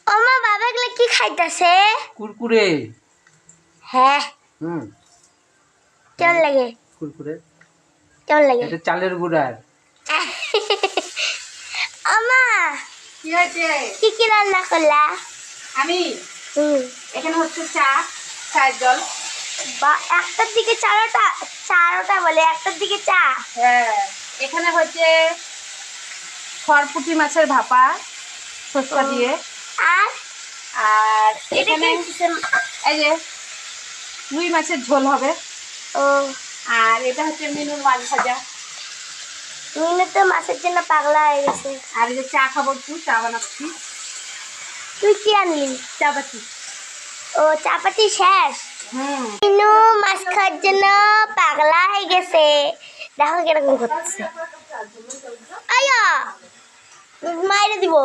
ওমা বাবা এগুলা কি খাইতাছে? কুরকুরে। হ্যাঁ হুম। কেমন লাগে? কুরকুরে কেমন লাগে? এটা চালের গুঁড়ার। আমা কি হয়েছে? কি কি রান্না করলা? আমি হুম এখানে হচ্ছে চায়ের জল। বা একটার দিকে চারোটা বলে একটার দিকে চা। হ্যাঁ, এখানে হচ্ছে খরপুঁটি মাছের ভাপা সরষা দিয়ে। আর আর এটা এখানে কি এই যে রুই মাছের ঝোল হবে। ও আর এটা হচ্ছে মিনুর মাছ ভাজা। মিনু তো মাছের জন্য পাগলা হয়ে গেছে। আর এই যে চা খাবো, একটু চা বানাচ্ছি। তুই কি আনলি? চা পাতি। ও চাপাতি শেষ। মিনু মাছ খাওয়ার জন্য পাগলা হয়ে গেছে। দেখো কিরকম করছে। আয়া মাইরে দিব।